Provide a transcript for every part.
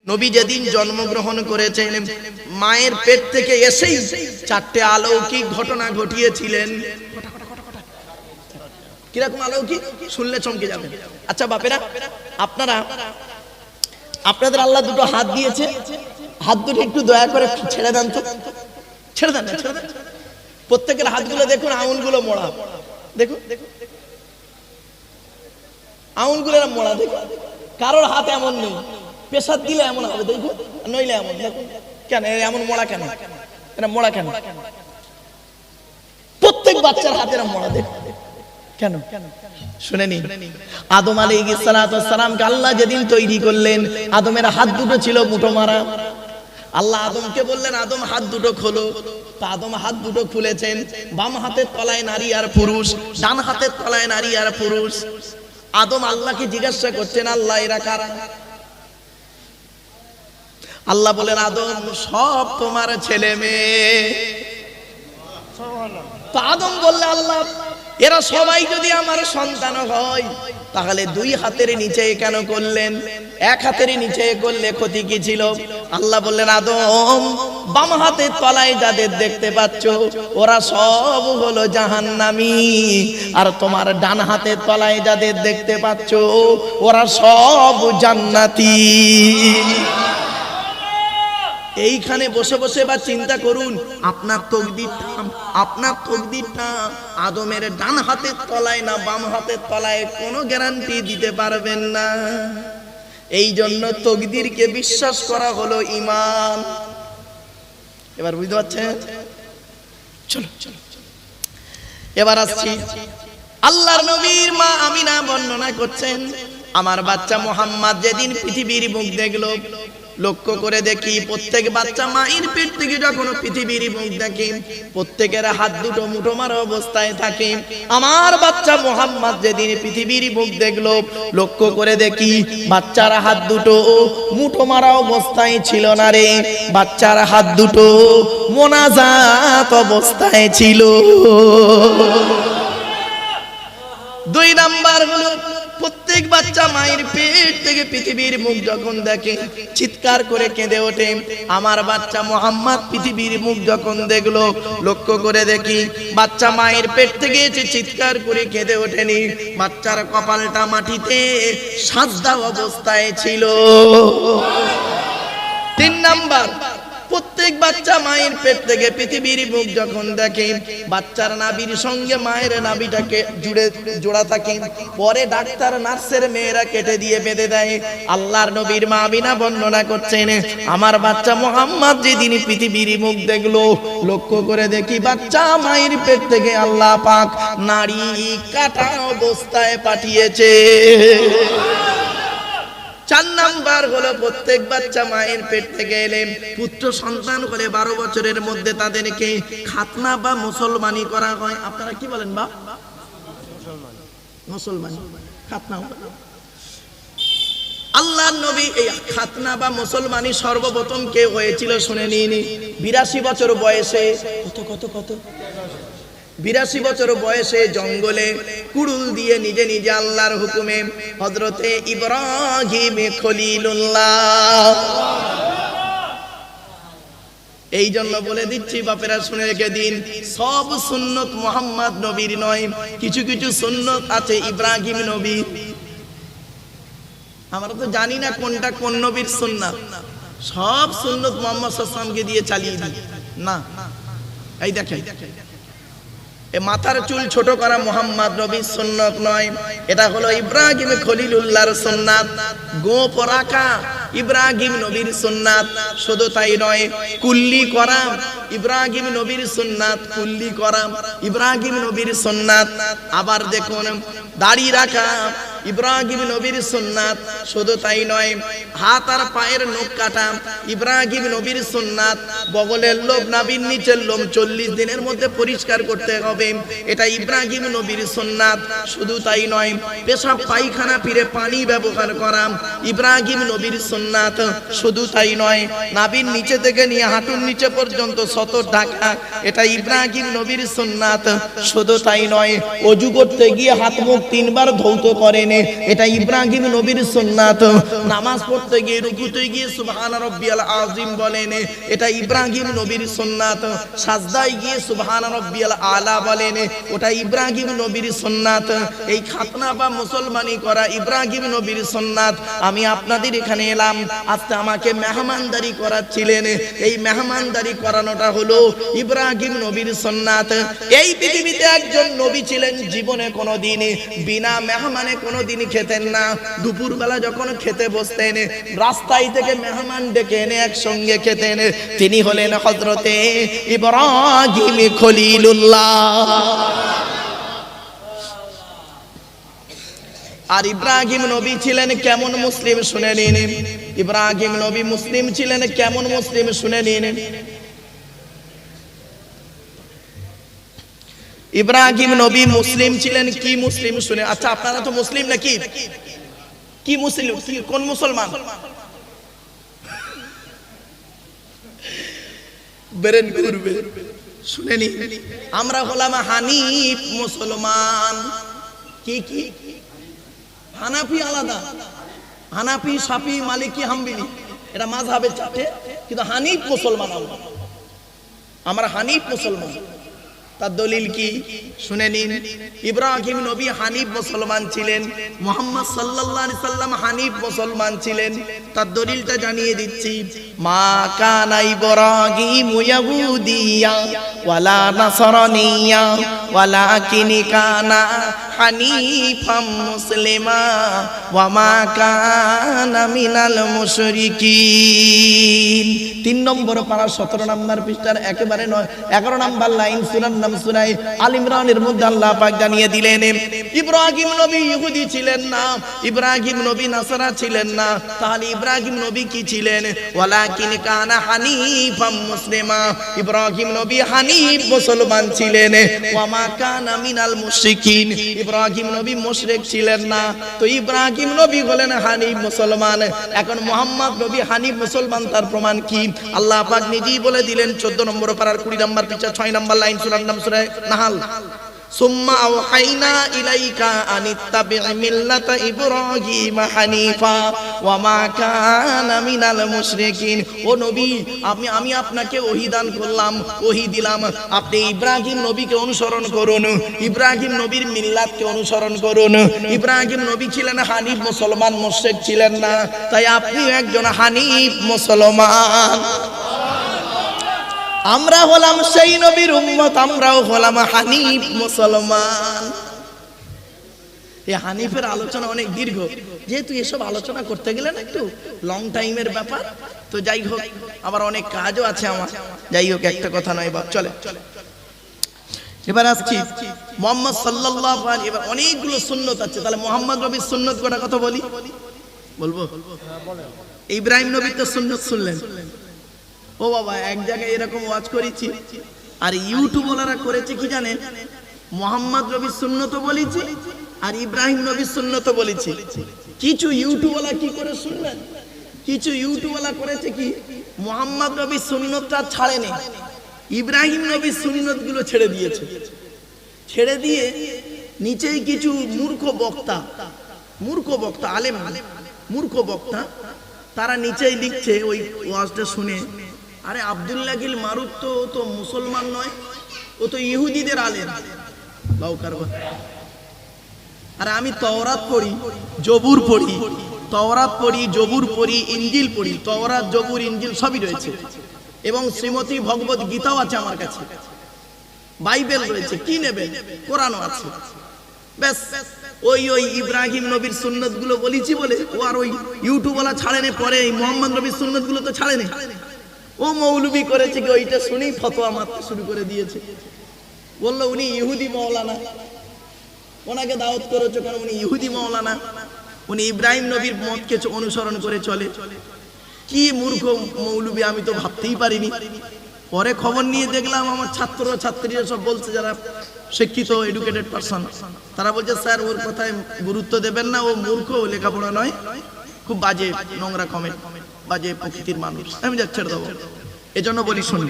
নবী যেদিন জন্মগ্রহণ করেছেন মায়ের পেট থেকে এসেই চারটে অলৌকিক ঘটনা ঘটিয়েছিলেন। কিরকম অলৌকিক শুনলে চমকে যাবেন। আচ্ছা বাপেরা, আপনাদের আল্লাহ দুটো হাত দিয়েছে, হাত দুটো একটু দয়া করে ছেড়ে দেন তো, ছেড়ে দেন। প্রত্যেকের হাতগুলো দেখুন, আঙুলগুলো মোড়া, দেখুন আঙুলগুলো মোড়া, দেখুন কারোর হাত এমন নেই, প্রেসার দিলে এমন হবে, দেখুন নইলে এমন। দেখুন কেন এমন মোড়া, কেন এটা মোড়া কেন? প্রত্যেক বাচ্চার হাতের মোড়া, দেখুন কেন? শুনেনি, আদম আলাইহিস সালামকে আল্লাহ যেদিন তৈরি করলেন, আদমের হাত দুটো ছিল মুঠো মারা। আল্লাহ আদমকে বললেন, আদম হাত দুটো খোলো। তা আদম হাত দুটো খুলেছেন। বাম হাতের তলায় নারী আর পুরুষ, ডান হাতের তলায় নারী আর পুরুষ। আদম আল্লাহকে জিজ্ঞাসা করছেন, আল্লাহ এরা কারা? আল্লাহ বলেন, আদম সব তোমার ছেলে মেয়ে। তো আদম বললে, আল্লাহ এরা সবাই যদি আমার সন্তান হয় তাহলে দুই হাতের নিচে কেন করলেন? এক হাতের নিচে করলে ক্ষতি কি ছিল? আল্লাহ বললেন, আদম বাম হাতের তলায় যাদের দেখতে পাচ্ছ ওরা সব হলো জাহান্নামী, আর তোমার ডান হাতের তলায় যাদের দেখতে পাচ্ছ ওরা সব জান্নাতি। এইখানে বসে বসে বা চিন্তা করুন, আপনার তকদিরটা আদমের ডান হাতের তলায় না বাম হাতের তলায় কোনো গ্যারান্টি দিতে পারবেন না। এই জন্য তকদিরকে বিশ্বাস করা হলো ঈমান। এবার বুঝতে পারছেন? চলো এবার আসছি, আল্লাহর নবীর মা আমিনা বর্ণনা করছেন, আমার বাচ্চা মুহাম্মদ যেদিন পৃথিবীর মুখ দেখলো, লক্ষ্য করে দেখি প্রত্যেক বাচ্চা মায়ের পেট থেকে যখন পৃথিবীর মুখ দেখে প্রত্যেকের হাত দুটো মুঠো মারা অবস্থায় থাকে। আমার বাচ্চা মুহাম্মদ যেদিন পৃথিবীর মুখ দেখলো, লক্ষ্য করে দেখি বাচ্চার হাত দুটো মুঠো মারা অবস্থায় ছিল না রে, বাচ্চার হাত দুটো মোনাজাত অবস্থায় ছিল। দুই নাম্বার হলো, প্রত্যেক বাচ্চা মায়ের পেট থেকে পৃথিবীর মুখ যখন দেখে চিৎকার করে কেঁদে ওঠে। আমার বাচ্চা মুহাম্মদ পৃথিবীর মুখ যখন দেখলো, লক্ষ্য করে দেখি বাচ্চা মায়ের পেট থেকে এসে চিৎকার করে কেঁদে ওঠেনি, বাচ্চার কপালটা মাটিতে সাজদা অবস্থায় ছিল। তিন নাম্বার, প্রত্যেক বাচ্চা মায়ের পেট থেকে পৃথিবীর মুখ যখন দেখে বাচ্চার নাভির সঙ্গে মায়ের নাভিটাকে জোড়া থাকে, পরে ডাক্তার নার্সের মেয়েরা কেটে দিয়ে বেঁধে দেয়। আল্লাহর নবীর মা আমিনা বর্ণনা করছেন, আমার বাচ্চা মুহাম্মদ যেদিন পৃথিবীর মুখ দেখলো, লক্ষ্য করে দেখি বাচ্চা মায়ের পেট থেকে আল্লাহ পাক নাড়ি কাটা অবস্থায় পাঠিয়েছে। চার নাম্বার হলো, প্রত্যেক বাচ্চা মায়ের পেট থেকে এলে পুত্র সন্তান হলে 12 বছরের মধ্যে তাদেরকে খাতনা বা মুসলমানি করা হয়। আপনারা কি বলেন বাপ? মুসলমানি, খাতনা। আল্লাহর নবী এই খাতনা বা মুসলমানি সর্বপ্রথম কে হয়েছিল শুনে নিন। 82 বছর বয়সে, কত 82 বছর বয়সে জঙ্গলে কুড়ুল দিয়ে নিজে নিজে আল্লাহর হুকুমে হযরতে ইব্রাহিম খলিলুল্লাহ। এই জন্য বলে দিচ্ছি বাপেরা, শুনে রেখে দিন, সব সুন্নত মুহাম্মদ নবীর নয়, কিছু কিছু সুন্নত আছে ইব্রাহিম নবীর। আমরা তো জানি না কোনটা কোন নবীর সুন্নাত, সব সুন্নত মুহাম্মদ সাল্লাল্লাহু আলাইহি ওয়াসাল্লামকে দিয়ে চালিয়ে দিই না। এই দেখেন, মাথার চুল ছোট করা মুহাম্মদ নবীর সুন্নাত নয়, এটা হলো ইব্রাহিম খলিলুল্লাহর সুন্নাত। গোঁফ রাখা ইব্রাহিম নবীর সুন্নাত। শুধু তাই নয়, কুল্লি করা ইব্রাহিম নবীর সুন্নাত, কুল্লি করা ইব্রাহিম নবীর সুন্নাত। আবার দেখুন, দাড়ি রাখা ইব্রাহিম নবীর সুন্নাত। শুধু তাই নয়, হাত আর পায়ের নখ কাটা ইব্রাহিম নবীর সুন্নাত। বগলের লোম, নাভির নিচের লোম 40 দিনের মধ্যে পরিষ্কার করতে হবে, এটা ইব্রাহিম নবীর সুন্নাত। শুধু তাই নয়, পেশাব পায়খানা ফিরে পানি ব্যবহার করা ইব্রাহিম নবীর সুন্নাত। শুধু তাই নয়, নাভির নিচে থেকে নিয়ে হাঁটুর নিচে পর্যন্ত সতর ঢাকা, এটা ইব্রাহিম নবীর সুন্নাত। শুধু তাই নয়, ওযু করতে গিয়ে হাত মুখ 3 বার ধৌত করেন, পড়েন, এটা ইব্রাহিম নবীর সুন্নাত। নামাজ পড়তে গিয়ে রুকুতে গিয়ে সুবহান রাব্বিয়াল আযীম বলেন, এটা ইব্রাহিম নবীর সুন্নাত। সাজদায় গিয়ে সুবহান রাব্বিয়াল আলা বলেন, ওটা ইব্রাহিম নবীর সুন্নাত। এই খাতনা বা মুসলমানি করা ইব্রাহিম নবীর সুন্নাত। আমি আপনাদের এখানে এলাম, আজকে আমাকে মেহমানদারি করাচ্ছিলেন, এই মেহমানদারি করানোটা হলো ইব্রাহিম নবীর সুন্নাত। এই পৃথিবীতে একজন নবী ছিলেন, জীবনে কোনোদিন বিনা মেহমানে কোনোদিন খেতেন না। দুপুরবেলা যখন খেতে বসতেন, রাস্তায় থেকে মেহমান ডেকে এনে একসঙ্গে খেতেন। তিনি হলেন হযরতে ইব্রাহিম খলিলুল্লাহ। আর ইব্রাহিম নবী ছিলেন কেমন মুসলিম শুনে নিন। ইব্রাহিম নবী মুসলিম ছিলেন কেমন মুসলিম শুনে নিন। ইব্রাহিম নবী মুসলিম ছিলেন কি মুসলিম শুনে। আচ্ছা আপনারা তো মুসলিম নাকি? কি মুসলিম, কোন মুসলমান? বেরেন করবে শুনে নিন। আমরা হলাম হানিফ মুসলমান। কি কি? হানাফি আলাদা, হানাফি, শাফি, মালিকি, হাম্বলি, এটা মাযহাবের চারটে, কিন্তু হানিফ মুসলমান আমরা হানিফ মুসলমান। তার দলিল কি শুনে নিন। ইব্রাহিম নবী হানিফ মুসলমান ছিলেন, মুহাম্মদ সাল্লাল্লাহু আলাইহি সাল্লাম হানিফ মুসলমান ছিলেন। তার দলিলটা জানিয়ে দিচ্ছি। মা কানা ইব্রাহিম ইয়াহুদিয়া ওয়ালা নাসরানিয়া ওয়ালাকিন কানা হানিফাম মুসলিমা ওয়া মা কানা মিনাল মুশরিকিন। 3 নম্বর পারা 17 নম্বর পৃষ্ঠার একেবারে 11 নম্বর লাইন সূরার নাম সূরা আল ইমরানের মধ্যে আল্লাহ পাক জানিয়ে দিলেন, ইব্রাহিম নবী ইহুদি ছিলেন না, ইব্রাহিম নবী নাসারা ছিলেন না। তাহলে ইব্রাহিম নবী কি ছিলেন? ওয়ালাকিন কানা হানিফাম মুসলিমা। ইব্রাহিম নবী হানিফ মুসলমান ছিলেন। ওয়া মা কানা মিনাল মুশরিকিন। ইব্রাহিম নবী মুশরিক ছিলেন না। তো ইব্রাহিম নবী হলেন হানিফ মুসলমান। এখন মুহাম্মদ নবী হানিফ মুসলমান, তার প্রমাণ কি? আল্লাহ পাক নিজেই বলে দিলেন 14 নম্বর পারার 20 নম্বর পৃষ্ঠা 6 নম্বর লাইন সূরার নাম সূরা নাহাল। সুম্মা আওহাইনা ইলাইকা আনিত্তাবি' মিল্লাতা ইব্রাহিম হানিফা ওয়া মা কানা মিনাল মুশরিকিন। ও নবী, আমি আপনাকে ওহী দান করলাম, ওহী দিলাম, আপনি ইব্রাহিম নবীকে অনুসরণ করুন, ইব্রাহিম নবীর মিল্লাতকে অনুসরণ করুন। ইব্রাহিম নবী ছিলেন হানিফ মুসলমান, মুশরিক ছিলেন না। তাই আপনিও একজন হানিফ মুসলমান। আমরা হলাম সেই নবীর উম্মত, আমরাও হলাম হানিফ মুসলমান। এই হানিফের আলোচনা অনেক দীর্ঘ, যেহেতু এসব আলোচনা করতে গেলে না একটু লং টাইমের ব্যাপার, তো যাই হোক, আবার অনেক কাজও আছে আমার। যাই হোক, একটা কথা নয় বাপ, চলে। এবার আসছি মুহাম্মদ সাল্লাল্লাহু আলাইহি। এবার অনেকগুলো সুন্নত আছে, তাহলে মুহাম্মদ নবীর সুন্নত কটা কথা বলি, বলবো? ইব্রাহিম নবীর তো সুন্নত শুনলেন। ও বাবা, এক জায়গায় এরকম ওয়াজ করেছি, আর ইউটিউবওয়ালারা করেছে কি জানেন? মুহাম্মদ নবীর সুন্নত বলেছি আর ইব্রাহিম নবীর সুন্নত বলেছি। কিছু ইউটিউবওয়ালা কি করে শুনবেন, কিছু ইউটিউবওয়ালা করেছে কি, মুহাম্মদ নবীর সুন্নতটা ছাড়েনি, ইব্রাহিম নবীর সুন্নতগুলো ছেড়ে দিয়েছে। ছেড়ে দিয়ে নিচেই কিছু মূর্খ বক্তা, আলেম মূর্খ বক্তা, তারা নিচেই লিখছে ওই ওয়াজটা শুনে, আরে আব্দুল্লাহ গিল মারুফ তো মুসলমান নয়, ও তো ইহুদিদের আলেম। আর আমি তওরাত পড়ি, জবুর পড়ি, তওরাত পড়ি, জবুর পড়ি, ইনজিল পড়ি, তওরাত, জবুর, ইনজিল সবই রয়েছে, এবং শ্রীমতী ভগবত গীতাও আছে আমার কাছে, বাইবেল রয়েছে, কি নেবেন? কোরআনও আছে। ব্যাস ওই ইব্রাহিম নবীর সুন্নত গুলো বলেছি বলে ও আর ওই ইউটিউবওয়ালা ছাড়েনি, পরে মুহাম্মদ নবীর সুন্নত গুলো তো ছাড়েনি, ও মৌলবি করেছে কি, ওইটা শুনেই ফতোয়া মারতে শুরু করে দিয়েছে। বললো উনি ইহুদি মাওলানা, ওনাকে দাওয়াত করেছো কারণ উনি ইহুদি মাওলানা, উনি ইব্রাহিম নবীর মতকে অনুসরণ করে চলে। কি মূর্খ মৌলবি, আমি তো ভাবতেই পারিনি। পরে খবর নিয়ে দেখলাম আমার ছাত্রীরা সব বলছে, যারা শিক্ষিত এডুকেটেড পারসন, তারা বলছে স্যার ওর কথায় গুরুত্ব দেবেন না, ও মূর্খ, ও লেখাপড়া নয়, খুব বাজে নোংরা কমেন্ট, বাজে প্রকৃতির মানুষ। আমি যা ছেড়ে দেবো, এজন্য বলি শুনি,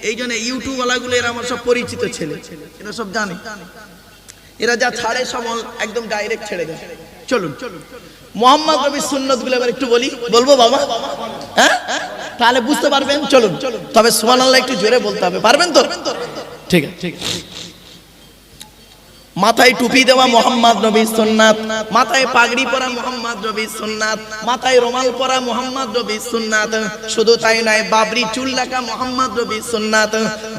এই জন্য ইউটিউব ওয়ালাগুলো এরা আমার সব পরিচিত ছেলে, এরা সব জানে। এরা যা ছাড়ে সব একদম ডাইরেক্ট ছেড়ে দেয়। চলুন মোহাম্মদ নবীর সুন্নতগুলো এবার একটু বলবো বাবা, হ্যাঁ তাহলে বুঝতে পারবেন। চলুন, তবে সুবহানাল্লাহ একটু জোরে বলতে হবে, পারবেন তো? ঠিক আছে। মাথায় টুপি দেওয়া মোহাম্মদ নবীর সুন্নাত, মাথায় পাগড়ি পরা মোহাম্মদ নবীর সুন্নাত, মাথায় রুমাল পরা মোহাম্মদ নবীর সুন্নাত। শুধু তাই নয়, বাবরি চুল রাখা মোহাম্মদ নবীর সুন্নাত,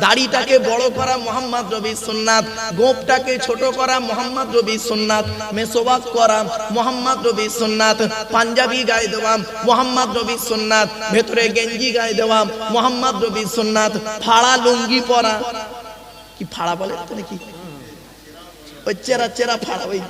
দাড়িটাকে বড় করা মোহাম্মদ নবীর সুন্নাত, গোঁফটাকে ছোট করা মোহাম্মদ নবীর সুন্নাত, মেসওয়াক করা মোহাম্মদ নবীর সুন্নাত, পাঞ্জাবি গায়ে দেওয়া মোহাম্মদ নবীর সুন্নাত, ভেতরে গেঞ্জি গায়ে দেওয়া মোহাম্মদ নবীর সুন্নাত, ফাড়া লুঙ্গি পরা, কি ফাড়া বলে নাকি, ওই চেরা চেরা ফাড়া, ওই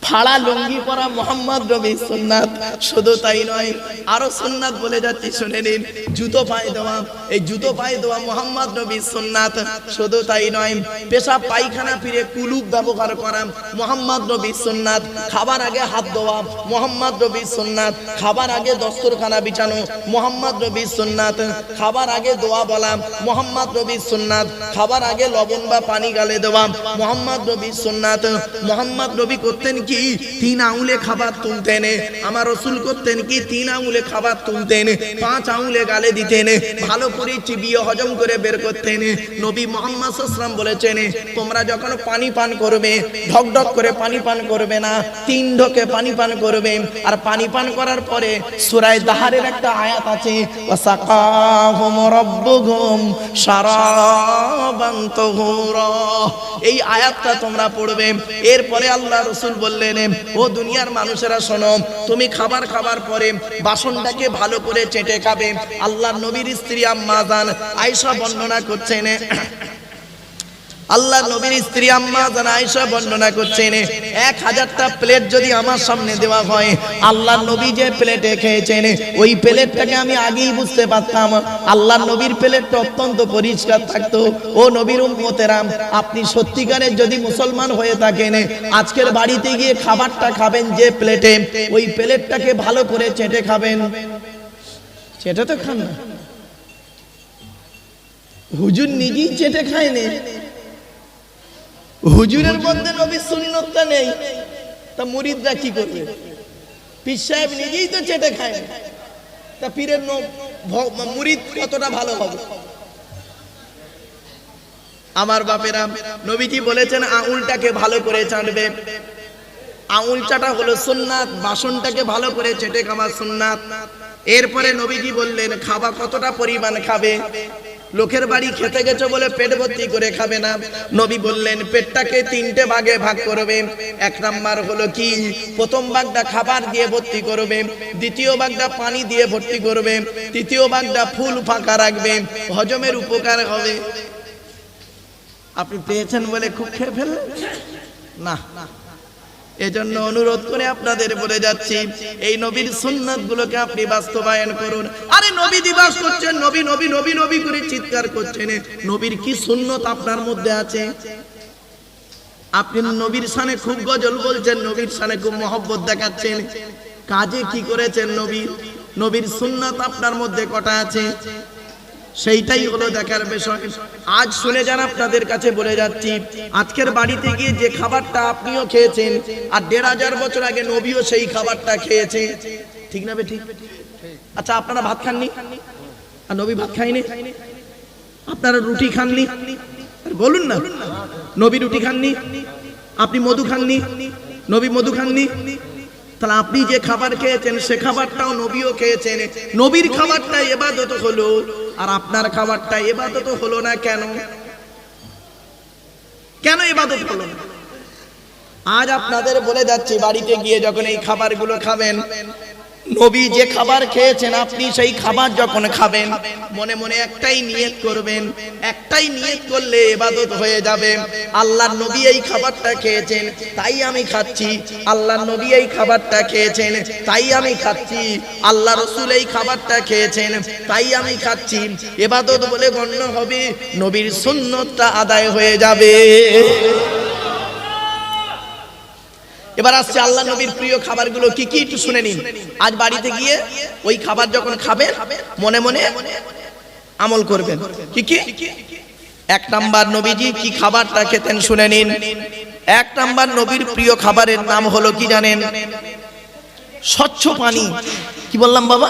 ফাড়া লুঙ্গি পরা মোহাম্মদ নবীর সুন্নাত। শুধু তাই নয়, আরো সুন্নাত বলে যাচ্ছি, শুনে নিন। জুতো পায়ে দেওয়া, এই জুতো পায়ে দেওয়া মোহাম্মদ নবীর সুন্নাত। শুধু তাই নয়, পেশাব পায়খানা ফিরে কুলুপ ব্যবহার করা মোহাম্মদ নবীর সুন্নাত। খাবার আগে হাত ধোয়া মোহাম্মদ নবীর সুন্নাত। খাবার আগে দস্তরখানা বিছানো মোহাম্মদ নবীর সুন্নাত। খাবার আগে দোয়া বলা মোহাম্মদ নবীর সুন্নাত। খাবার আগে লবণ বা পানি গালে দেওয়া মোহাম্মদ নবীর সুন্নাত। মোহাম্মদ নবী করতেন কি, 3 আঙুলে খাবার তুলতেন। আমার রাসূল করতেন কি, 3 আঙুলে খাবার তুলতেন, 5 আঙুলে গালে দিতেন, ভালো করে চিবিয়ে হজম করে বের করতেন। নবী মুহাম্মদ সাল্লাল্লাহু আলাইহি ওয়াসাল্লাম বলেছেন, তোমরা যখন পানি পান করবে, ঢক ঢক করে পানি পান করবে না, 3 ঢোকে পানি পান করবে। আর পানি পান করার পরে সূরা দাহরের একটা আয়াত আছে, ওয়াসাকাহুম রাব্বুহুম শারাবান তাহুরা, এই আয়াতটা তোমরা পড়বে। এরপরে আল্লাহ রাসূল বললেন, ও দুনিয়ার মানুষেরা শোনো, তুমি খাবার খাবার পরে বাসনটাকে ভালো করে চেটে খাবে। আল্লাহর নবীর স্ত্রী আম্মা জান আয়েশা বর্ণনা করছেন, আল্লাহর নবীর স্ত্রী আম্মা জান আয়েশা বর্ণনা করছেন, 1000টা প্লেট যদি আমার সামনে দেওয়া হয়, আল্লাহর নবী যে প্লেটে খেয়েছেন, ওই প্লেটটাকে আমি আগেই বুঝতে পারতাম আল্লাহর নবীর প্লেটটা অত্যন্ত পরিষ্কার থাকতো। ও নবীর উম্মতেরা, আপনি সত্যিকারের যদি মুসলমান হয়ে থাকেন, আজকের বাড়িতে গিয়ে খাবারটা খাবেন যে প্লেটে, ওই প্লেটটাকে ভালো করে চেটে খাবেন। চেটে তো খান না, হুজুর নিজেই চেটে খায়নি, হুজুরের মধ্যে নবীর সুন্নতটা নেই, তা মুরিদরা কি করবে? পীর সাহেব নিজেই তো চেটে খায়, তা পীরের মুরিদ কতটা ভালো হবে? আমার বাপেরা, নবীজি বলেছেন আঙুলটাকে ভালো করে চাটবে। আঙুল চাটা হলো সুন্নাত, বাসনটাকে ভালো করে চেটে খাওয়া সুন্নাত। এরপরে নবীজি বললেন খাবার কতটা পরিমাণ খাবে। লোকের বাড়ি খেতে গেছো বলে পেট ভর্তি করে খাবে না, নবী বললেন পেটটাকে 3টে ভাগে ভাগ করবে। 1 নাম্বার হলো কি, প্রথম ভাগটা খাবার দিয়ে ভর্তি করবে, দ্বিতীয় ভাগটা পানি দিয়ে ভর্তি করবে, তৃতীয় ভাগটা ফুল ফাঁকা রাখবে, হজমের উপকার হবে। আপনি পেয়েছেন বলে খুব খেয়ে ফেললেন না। এজন্য অনুরোধ করে আপনাদের বলে যাচ্ছি, এই নবীর সুন্নাতগুলোকে আপনি বাস্তবায়ন করুন। আরে নবী দিবস করছেন, নবী নবী নবী নবী করে চিৎকার করছেন, নবীর কি সুন্নত আপনার মধ্যে আছে? আপনি নবীর শানে খুব গজল বলছেন, নবীর শানে খুব মহব্বত দেখাচ্ছেন, কাজে কি করেছেন নবী? নবীর সুন্নাত আপনার মধ্যে কটা আছে? সেইটাই হলো দেখার বিষয়। আজ শুনে যান, আপনাদের কাছে বলে যাচ্ছি, আজকের বাড়িতে গিয়ে যে খাবারটা আপনিও খেয়েছেন, আর 1500 বছর আগে নবীও সেই খাবারটা খেয়েছে, ঠিক না বেঠিক? আচ্ছা, আপনারা ভাত খাননি আর নবী ভাত খায়নি? আপনারা রুটি খাননি? বলুন না, নবী রুটি খাননি? আপনি মধু খাননি? নবী মধু খাননি? তাহলে আপনি যে খাবার খেয়েছেন সে খাবারটাও নবীও খেয়েছেন। নবীর খাবারটা ইবাদত হলো, আর আপনার খাবারটা ইবাদত হলো না। কেন কেন ইবাদত হলো না? আজ আপনাদের বলে যাচ্ছি, বাড়িতে গিয়ে যখন এই খাবারগুলো খাবেন, নবী যে খাবার খেয়েছেন আপনি সেই খাবার যখন খাবেন, মনে মনে একটাই নিয়ত করবেন, একটাই নিয়ত করলে ইবাদত হয়ে যাবে। আল্লাহর নবী এই খাবারটা খেয়েছেন তাই আমি খাচ্ছি, আল্লাহর নবী এই খাবারটা খেয়েছেন তাই আমি খাচ্ছি, আল্লাহ রাসূল এই খাবারটা খেয়েছেন তাই আমি খাচ্ছি। ইবাদত বলে গণ্য হবে, নবীর সুন্নতটা আদায় হয়ে যাবে। এবার আসছে আল্লাহ নবীর প্রিয় খাবারগুলো কি কি, একটু শুনে নিন। আজ বাড়িতে গিয়ে ওই খাবার যখন খাবেন, মনে মনে আমল করবেন। কি কি? 1 নাম্বার, নবীজি কি খাবারটা খেতেন শুনে নিন। এক নাম্বার নবীর প্রিয় খাবারের নাম হলো কি জানেন? স্বচ্ছ পানি। কি বললাম বাবা?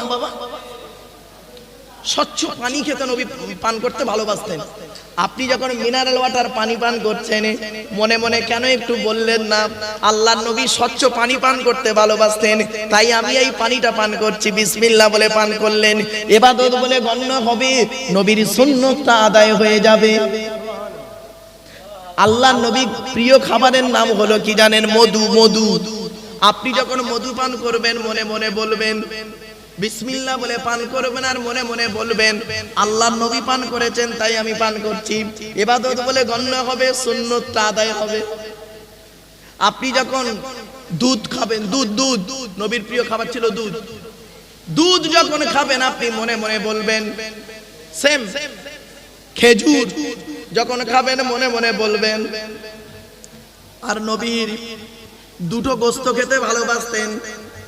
স্বচ্ছ পানি খেতে নবী পান করতে ভালোবাসতেন। আপনি যখন মিনারেল ওয়াটার পানি পান করছেন, মনে মনে কেন একটু বললেন না আল্লাহর নবী স্বচ্ছ পানি পান করতে ভালোবাসতেন, তাই আমি এই পানিটা পান করছি, বিসমিল্লাহ বলে পান করলেন, ইবাদত বলে গণ্য হবে, নবীর সুন্নতটা আদায় হয়ে যাবে। আল্লাহর নবীর প্রিয় খাবারের নাম হলো কি জানেন? মধু। মধু। আপনি যখন মধু পান করবেন মনে মনে বলবেন বিসমিল্লাহ বলে পান করবেন, আর মনে মনে বলবেন আল্লাহর নবী পান করেছেন তাই আমি পান করছি, ইবাদত বলে গণ্য হবে, সুন্নতটা আদায় হবে। আপনি যখন দুধ খাবেন, দুধ নবীর প্রিয় খাবার ছিল দুধ। দুধ যখন খাবেন আপনি মনে মনে বলবেন সেম। খেজুর যখন খাবেন মনে মনে বলবেন। আর নবীর দুটো গোস্ত খেতে ভালোবাসতেন,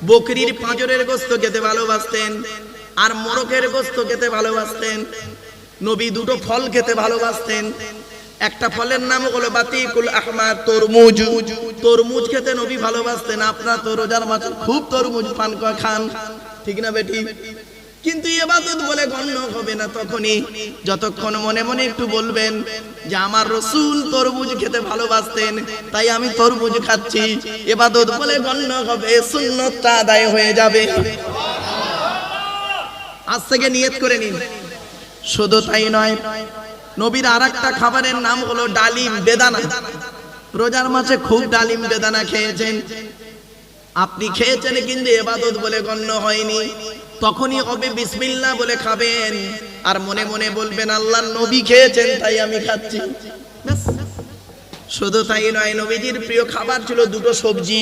বকরির পাঁজরের গোস্ত খেতে ভালোবাসতেন, আর মোরগের গোস্ত খেতে ভালোবাসতেন। নবী দুটো ফল খেতে ভালোবাসতেন। একটা ফলের নাম হলো বাতিকুল আহমার, তরমুজ। তরমুজ খেতে নবী ভালোবাসতেন। আপনারা তো রোজার মাসে খুব তরমুজ পান খান, ঠিক না বেটি? কিন্তু ইবাদত বলে গণ্য হবে না তখনই যতক্ষণ মনে মনে একটু বলবেন যে আমার রাসূল তরমুজ খেতে ভালোবাসতেন তাই আমি তরমুজ খাচ্ছি, ইবাদত বলে গণ্য হবে, সুন্নতটা আদায় হয়ে যাবে। আজ থেকে নিয়ত করে নিন। শুধু তাই নয়, নবীর আরেকটা খাবারের নাম হলো ডালিম, বেদানা। রোজার মাসে খুব ডালিম বেদানা খেয়েছেন। আপনি খেয়েছেন কিন্তু ইবাদত বলে গণ্য হয়নি, তখনই হবে বিসমিল্লাহ বলে খাবেন, আর মনে মনে বলবেন আল্লাহর নবী খেয়েছেন তাই আমি খাচ্ছি। শুধু তাই নয়, নবীজির প্রিয় খাবার ছিল দুটো সবজি।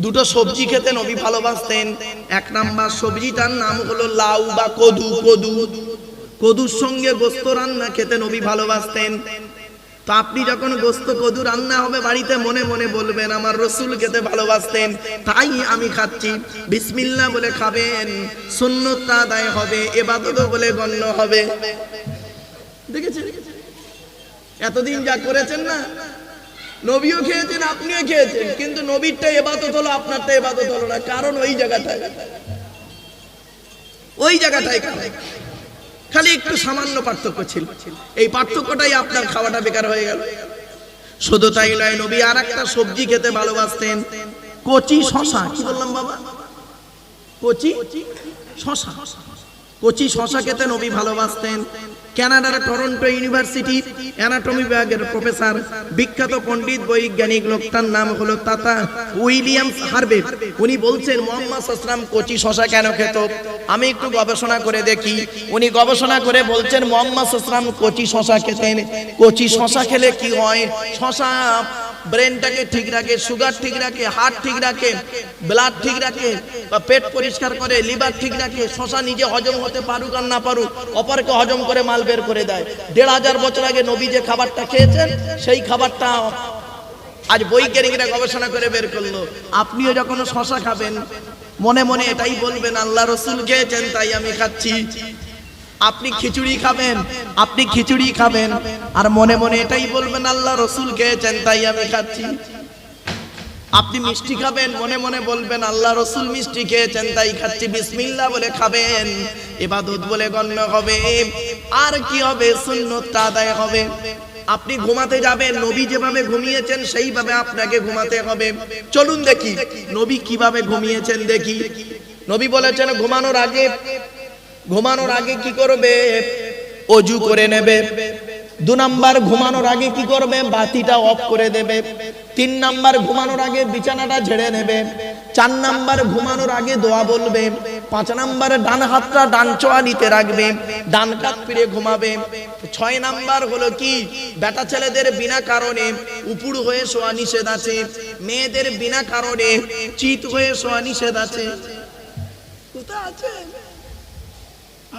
দুটো সবজি খেতে নবী ভালোবাসতেন। এক নাম্বার সবজিটার নাম হলো লাউ বা কদু। কদুর সঙ্গে গোস্ত রান্না খেতে নবী ভালোবাসতেন। তো আপনি যখন গোস্ত কদু রান্না হবে বাড়িতে মনে মনে বলবেন আমার রাসূল খেতে ভালোবাসতেন তাই আমি খাচ্ছি, বিসমিল্লাহ বলে খাবেন, সুন্নতটা আদায় হবে, ইবাদত বলে গণ্য হবে। দেখেছেন এতদিন যা করেছেন না, নবীও খেয়েছেন আপনিও খেয়েছেন, কিন্তু নবীরটা ইবাদত হলো, আপনারটা ইবাদত হলো না। কারণ ওই জায়গাটায় খালি একটু সামান্য পার্থক্য ছিল। এই পার্থক্যটাই আপনার খাওয়াটা বেকার হয়ে গেল। শুধু তাই নয়, নবী আর একটা সবজি খেতে ভালোবাসতেন, কচি শশা। কি বললাম বাবা? কচি শশা। কচি শশা খেতে নবী ভালোবাসতেন। কানাডার টরন্টো ইউনিভার্সিটি অ্যানাটমি বিভাগের প্রফেসর, বিখ্যাত পণ্ডিত বৈজ্ঞানিক, লোকটার নাম হলো তাতা উইলিয়ামস হার্ভে। উনি বলছেন মুহাম্মদ সাল্লাল্লাহু আলাইহি ওয়াসাল্লাম কচি শশা কেন খেত? আমি একটু গবেষণা করে দেখি। উনি গবেষণা করে বলছেন মুহাম্মদ সাল্লাল্লাহু আলাইহি ওয়াসাল্লাম কচি শশা খেতেন। কচি শশা খেলে কি হয়? শশা ব্রেনটাকে ঠিক রাখে, সুগার ঠিক রাখে, হার্ট ঠিক রাখে, ব্লাড ঠিক রাখে, বা পেট পরিষ্কার করে, লিভার ঠিক রাখে। শশা নিজে হজম হতে পারুক আর না পারুক, অপরকে হজম করে মাল বের করে দেয়। 1500 বছর আগে নবী যে খাবারটা খেয়েছেন সেই খাবারটা আজ বৈজ্ঞানিকরা গবেষণা করে বের করলো। আপনিও যখন শশা খাবেন মনে মনে এটাই বলবেন আল্লাহ রাসূল খেয়েছেন তাই আমি খাচ্ছি। আপনি খিচুড়ি খাবেন আর মনে মনে এটাই বলবেন আল্লাহ রাসূল খেয়েছেন তাই আমি খাচ্ছি। আপনি মিষ্টি খাবেন, মনে মনে বলবেন আল্লাহ রাসূল মিষ্টি খেয়েছেন তাই খাচ্ছি, বিসমিল্লাহ বলে খাবেন, ইবাদত বলে গণ্য হবে। আর কি হবে? সুন্নতটা আদায় হবে। আপনি ঘুমাতে যাবেন, নবী যেভাবে ঘুমিয়েছেন সেইভাবে আপনাকে ঘুমাতে হবে। চলুন দেখি নবী কিভাবে ঘুমিয়েছেন দেখি। নবী বলেছেন ঘুমানোর আগে কি করবে? ওযু করে নেবে। 2 নাম্বার, ঘুমানোর আগে কি করবে? বাতিটা অফ করে দেবে। 3 নাম্বার, ঘুমানোর আগে বিছানাটা ঝেড়ে নেবে। 4 নাম্বার, ঘুমানোর আগে দোয়া বলবে। 5 নাম্বার, ডান হাতটা ডান চোয়ালিতে রাখবে, ডান কাত ফিরে ঘুমাবে। 6 নাম্বার হলো কি? বেটা ছেলেদের বিনা কারণে উপুড় হয়ে শোয়া নিষেধ আছে, মেয়েদের বিনা কারণে চিত হয়ে শোয়া নিষেধ আছে। কোথায় আছে?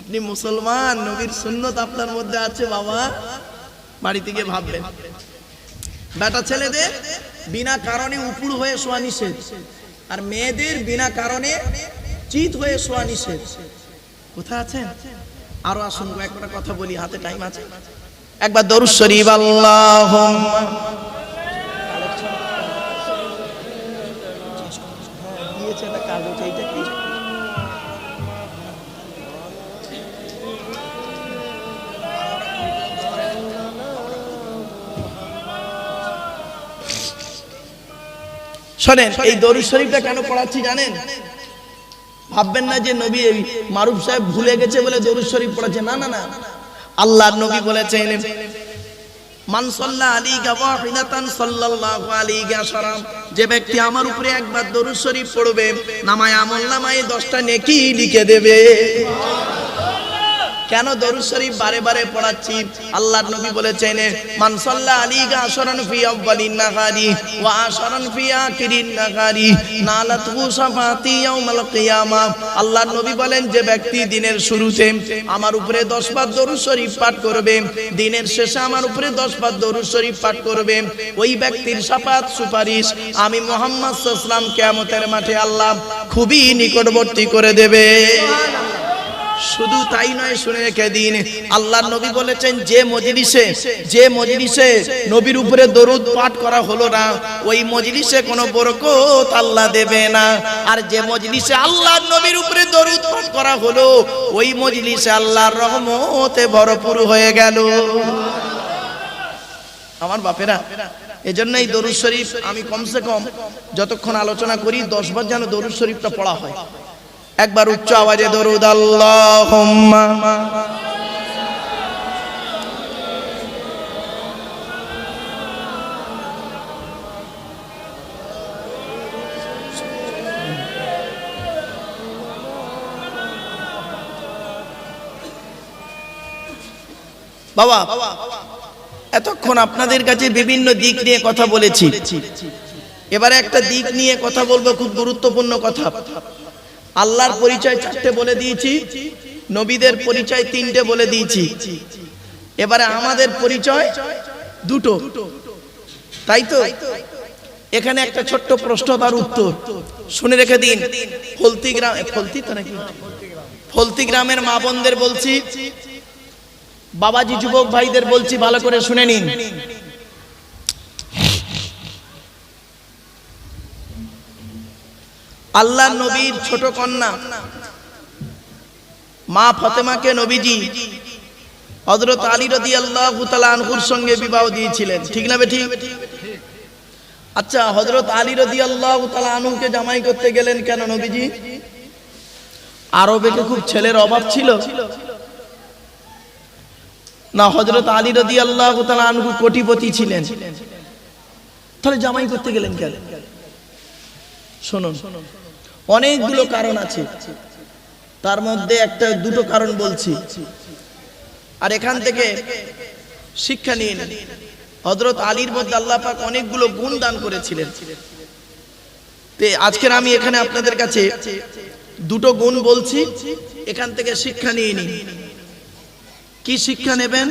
আপনি মুসলমান, নবীর সুন্নত আপনার মধ্যে আছে বাবা, বাড়ি থেকে ভাববেন। বেটা ছেলেদের বিনা কারণে উপুড় হয়ে শোয়া নিষেধ, আর মেয়েদের বিনা কারণে চিত হয়ে শোয়া নিষেধ। কোথায় আছেন? আরো আসুন, কয়েকটা কথা বলি, হাতে টাইম আছে। একবার দরুদ শরীফ আল্লাহুম্মা শোনেন, এই দরুদ শরীফটা কেন পড়াচ্ছি জানেন? ভাববেন না যে নবী মারুফ সাহেব ভুলে গেছে বলে দরুদ শরীফ পড়াচ্ছে, না না না। আল্লাহর নবী বলেছেন, মান সাল্লা আলাইকা ওয়াহিদাতান সাল্লাল্লাহু আলাইহি আশারা, যে ব্যক্তি আমার উপরে একবার দরুদ শরীফ পড়বে নামায়ে আমলনামায়ে 10টা নেকি লিখে দেবে। কেন দরুদ শরীফ বারে বারে পড়াচ্ছি? আল্লাহর নবী বলেছেন, মান সাল্লা আলাইকা আশরান ফি আউয়ালিন নাহারি ওয়া আশরান ফি আখিরিন নাহারি নালাতহু শাফাতি ইয়াউমাল কিয়ামা। আল্লাহর নবী বলেন, যে ব্যক্তি দিনের শুরুতে আমার উপরে 10 বার দরুদ শরীফ পাঠ করবে, দিনের শেষে আমার উপরে 10 বার দরুদ শরীফ পাঠ করবে, ওই ব্যক্তির শাফাত সুপারিশ আমি মুহাম্মদ সাল্লাল্লাহু আলাইহি ওয়াসাল্লাম কিয়ামতের মাঠে আল্লাহ খুবই নিকটবর্তী করে দেবে। শুধু তাই নয়, শুনে রেখে দিন, আল্লাহর নবী বলেছেন, যে মজলিসে নবীর উপরে দরুদ পাঠ করা হলো না, ওই মজলিসে কোনো বরকত আল্লাহ দেবে না। আর যে মজলিসে আল্লাহর নবীর উপরে দরুদ পাঠ করা হলো, ওই মজলিসে আল্লাহর রহমতে ভরপুর হয়ে গেল। আমার বাপেরা, এজন্য এই দরুদ শরীফ আমি কমসে কম যতক্ষণ আলোচনা করি 10 বার যেন দরুদ শরীফটা পড়া হয়। একবার উচ্চ আওয়াজে দরুদ আল্লাহুম্মা। বাবা, এতক্ষণ আপনাদের কাছে বিভিন্ন দিক নিয়ে কথা বলেছি, এবারে একটা দিক নিয়ে কথা বলবো, খুব গুরুত্বপূর্ণ কথা। আল্লাহর পরিচয় 4টে বলে দিয়েছি, নবীদের পরিচয় 3টে বলে দিয়েছি, এবারে আমাদের পরিচয় 2টো, তাই তো? এখানে একটা ছোট্ট প্রশ্ন, তার উত্তর শুনে রেখে দিন। ফলতি গ্রামের মা বোনদের বলছি, বাবাজি যুবক ভাইদের বলছি, ভালো করে শুনে নিন। আল্লাহর নবীর ছোট কন্যা মা ফাতেমাকে নবীজি হযরত আলী রাদিয়াল্লাহু তাআলা আনহুর সঙ্গে বিবাহ দিয়েছিলেন, ঠিক না বেঠিক? আচ্ছা, হযরত আলী রাদিয়াল্লাহু তাআলা আনহুকে জামাই করতে গেলেন কেন নবীজি? আরবে কি খুব ছেলের অভাব ছিল না? হযরত আলী রাদিয়াল্লাহু তাআলা আনহু কোটিপতি ছিলেন, তাহলে জামাই করতে গেলেন কেন? শুনুন, অনেকগুলো কারণ আছে, তার মধ্যে একটা 2টো কারণ বলছি, আর এখান থেকে শিক্ষা নিয়ে নিন। হযরত আলীর মধ্যে আল্লাহ পাক অনেকগুলো গুণ দান করেছিলেন। আজকের আমি এখানে আপনাদের কাছে 2টো গুণ বলছি, এখান থেকে শিক্ষা নিয়ে নিন। কি শিক্ষা নেবেন?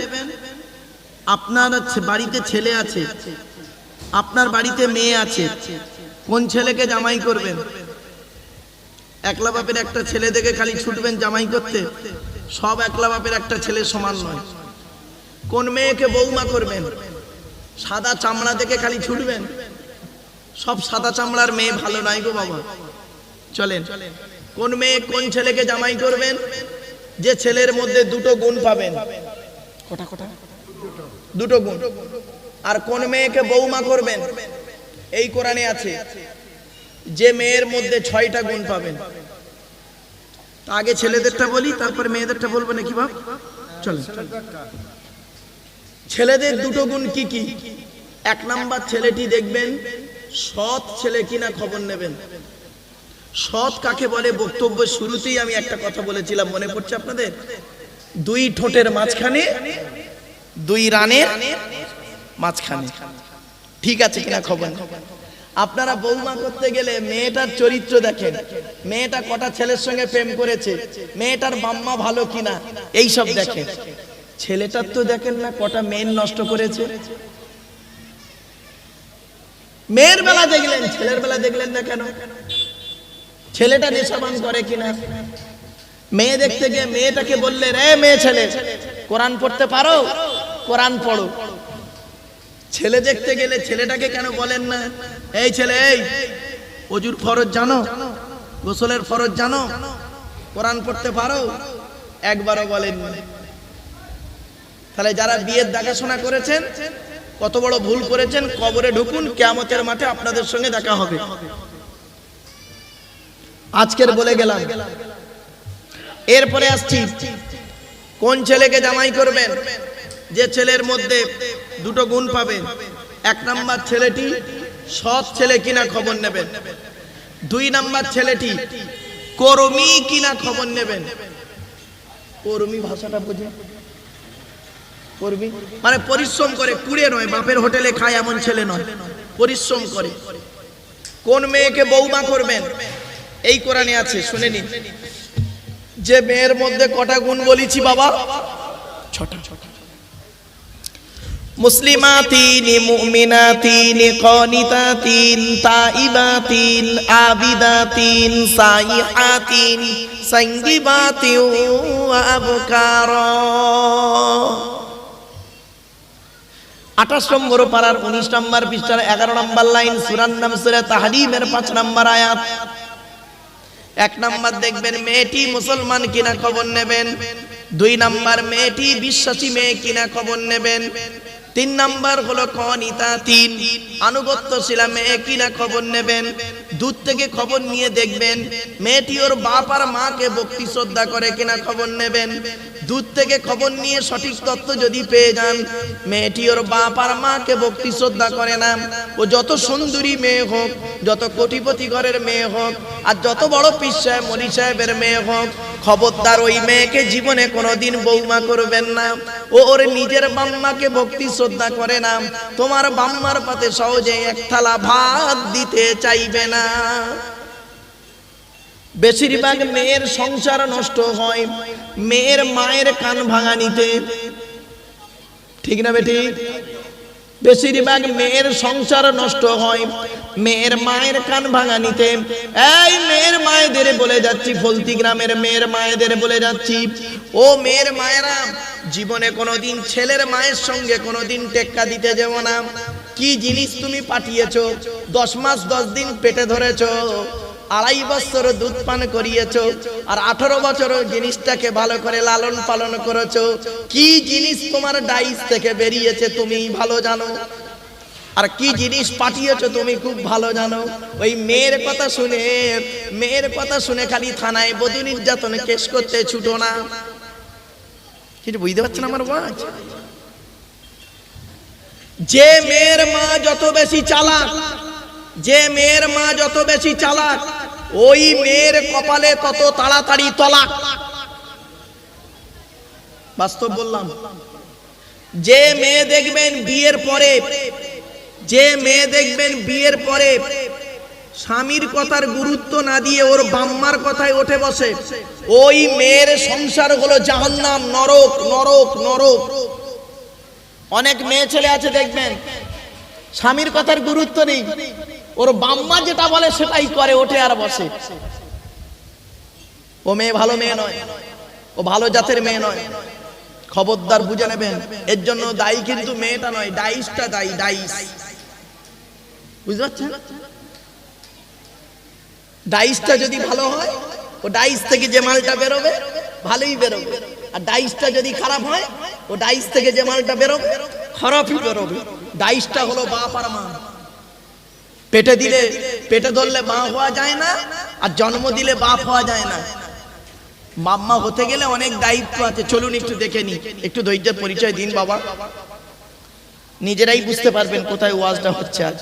আপনার বাড়িতে ছেলে আছে, আপনার বাড়িতে মেয়ে আছে, কোন ছেলেকে জামাই করবেন? একলা বাপের একটা ছেলে দেখে খালি ছুটবেন জামাই করতে? সব একলা বাপের একটা ছেলে সমান নয়। কোন মেয়েকে বৌমা করবেন? সাদা চামড়া দেখে খালি ছুটবেন? সব সাদা চামড়ার মেয়ে ভালো নাই গো বাবা, চলেন। কোন মেয়ে কোন ছেলেকে জামাই করবেন? যে ছেলের মধ্যে 2টো গুণ পাবেন। কটা? 2টো গুণ। আর কোন মেয়েকে বৌমা করবেন? এই কোরআনে আছে, যে মেয়ের মধ্যে 6টা গুণ পাবেন। আগে ছেলেদেরটা বলি, তারপর মেয়েদেরটা বলবো নাকি বাপ? চলেন। ছেলেদের 2টো গুণ কি কি? 1 নাম্বার, ছেলেটি দেখবেন সৎ ছেলে কিনা খবর নেবেন। সৎ কাকে বলে? বক্তব্য শুরুতেই আমি একটা কথা বলেছিলাম, মনে পড়ছে আপনাদের? 2 ঠোঁটের মাঝখানে, 2 রানের মাঝখানে, ঠিক আছে কিনা খবর। আপনারা বৌমা করতে গেলে মেয়েটার চরিত্র দেখেন, মেয়েটা কটা ছেলের সঙ্গে প্রেম করেছে, মেয়েটার বাম্মা ভালো কিনা, এই সব দেখেন। ছেলেটার তো দেখেন না কটা মেয়ে নষ্ট করেছে। মেয়ের বেলা দেখলেন, ছেলের বেলা দেখলেন না কেন? ছেলেটা নেশাবান করে কিনা। মেয়ে দেখতে গিয়ে মেয়েটাকে বললে, রে মেয়ে ছেলে, কোরআন পড়তে পারো? কোরআন পড়ো। ছেলে দেখতে গেলে ছেলেটাকে কেন বলেন না, এই ছেলে, এই ওযুর ফরজ জানো, গোসলের ফরজ জানো, কোরআন পড়তে পারো? একবারও বলেন না। তাহলে যারা বিয়ের দেখাশোনা করেছেন কত বড় ভুল করেছেন, কবরে ঢুকুন, কিয়ামতের মাঠে আপনাদের সঙ্গে দেখা হবে। আজকের বলে গেলাম। এরপরে আসছি, কোন ছেলেকে জামাই করবেন? যে ছেলের মধ্যে দুটো গুণ পাবেন। 1 নাম্বার ছেলেটি সৎ ছেলে কিনা খবর নেবেন। 2 নাম্বার ছেলেটি কর্মী কিনা খবর নেবেন। কর্মী ভাষাটা বুঝে? কর্মী মানে পরিশ্রম করে, কুড়ে নয়, বাপের হোটেলে খায় এমন ছেলে নয়, পরিশ্রম করে। কোন মেয়েকে বৌমা করবেন? এই কোরআনে আছে, শুনে নিন। যে মেয়ের মধ্যে কটা গুণ বলেছি বাবা? 6টা। মুসলিমাতিন, মুমিনাতিন, কানিতাতিন, তাইবাতিন, আবিদাতিন, সাইহাতিন, সাইয়্যিবাতিন ওয়া আবকারা। 28 নম্বর পারার 19 নম্বর পৃষ্ঠার 11 নম্বর লাইন, সূরার নাম সূরা তাহরিমের 5 নম্বর আয়াত। 1 নাম্বার দেখবেন মেয়েটি মুসলমান কিনা খবর নেবেন। 2 নাম্বার মেয়েটি বিশ্বাসী মেয়ে কিনা খবর নেবেন। 3 নাম্বার হলো কানিতাতিন, আনুগত্যশীলা মেয়ে কিনা খবর নেবেন। দূর থেকে খবর নিয়ে দেখবেন মেয়েটি ওর বাপ আর মাকে ভক্তি শ্রদ্ধা করে কিনা খবর নেবেন। দূর থেকে খবর নিয়ে সঠিক তথ্য যদি পেয়ে যান মেয়েটি ওর বাপ আর মাকে ভক্তি শ্রদ্ধা করে না, ও যত সুন্দরী মেয়ে হোক, যত কোটিপতি ঘরের মেয়ে হোক, আর যত বড় পীর সাহেব মলি সাহেবের মেয়ে হোক, খবরদার ওই মেয়েকে জীবনে কোনোদিন বৌমা করবেন না। ও ওর নিজের বাম্মাকে ভক্তি শ্রদ্ধা করে না, তোমার বাম্মার পাতে সহজে 1 থালা ভাত দিতে চাইবে না। বেশিরভাগ মেয়ের সংসার নষ্ট হয় মেয়ের মায়ের কান ভাঙানিতে, ঠিক না বেটি? বেশিরভাগ মেয়ের সংসার নষ্ট হয় মেয়ের মায়ের কান ভাঙানিতে। এই মেয়ের মায়েদের বলে যাচ্ছি, ফলতি গ্রামের মেয়ের মায়েদের বলে যাচ্ছি, ও মেয়ের মায়েরা জীবনে কোনোদিন ছেলের মায়ের সঙ্গে কোনোদিন টেক্কা দিতে যেও না। কি জিনিস তুমি পাঠিয়েছো, 10 মাস 10 দিন পেটে ধরেছো, 2.5 বছর দুধ পান করিয়েছো, আর 18 বছর জিনিসটাকে ভালো করে লালন পালন করেছো। কি জিনিস তোমার ডাইস থেকে বেরিয়েছে তুমি ভালো জানো, আর কি জিনিস পাঠিয়েছো তুমি খুব ভালো জানো। ওই মেয়ের কথা শুনে খালি থানায় বধূ নির্যাতন কেস করতে ছুটো না। কিছু বুঝতে পারছেন আমার ওয়াজ? যে মেয়ের মা যত বেশি চালাক, যে মেয়ের মা যত বেশি চালাক, ওই মেয়ের কপালে তত তাড়াতাড়ি তলাক। বাস্তব বললাম। যে মেয়ে দেখবেন বিয়ের পরে, যে মেয়ে দেখবেন বিয়ের পরে স্বামীর কথার গুরুত্ব না দিয়ে ওর বাম্মার কথায় উঠে বসে, ওই মেয়ের সংসার হলো জাহান্নাম, নরক নরক নরক। অনেক মেয়ে ছেলে আছে দেখবেন স্বামীর কথার গুরুত্ব নেই, ওর বাম্মা যেটা বলে সেটাই করে, ওঠে আর বসে। ও মেয়ে ভালো মেয়ে নয়, ও ভালো জাতের মেয়ে নয়, খবরদার বুঝে নেবেন। এর জন্য দায়ী কিন্তু মেয়েটা নয়, ডাইসটা দায়ী, ডাইস। বুঝতে পারছেন? ডাইসটা যদি ভালো হয়, ও ডাইস থেকে যে মালটা বেরোবে ভালোই বেরোবে, আর ডাইসটা যদি খারাপ হয়, ও ডাইস থেকে যে মালটা বেরোবে খারাপই বেরোবে। ডাইসটা হলো বাপ আর মা। পেটে দিলে, পেটে ধরলে মা হওয়া যায় না, আর জন্ম দিলে বাপ হওয়া যায় না। মাম্মা হতে গেলে অনেক দায়িত্ব আছে। চলুন একটু দেখে নি, একটু ধৈর্যের পরিচয় দিন বাবা, নিজেরাই বুঝতে পারবেন কোথায় ওয়াজটা হচ্ছে আজ।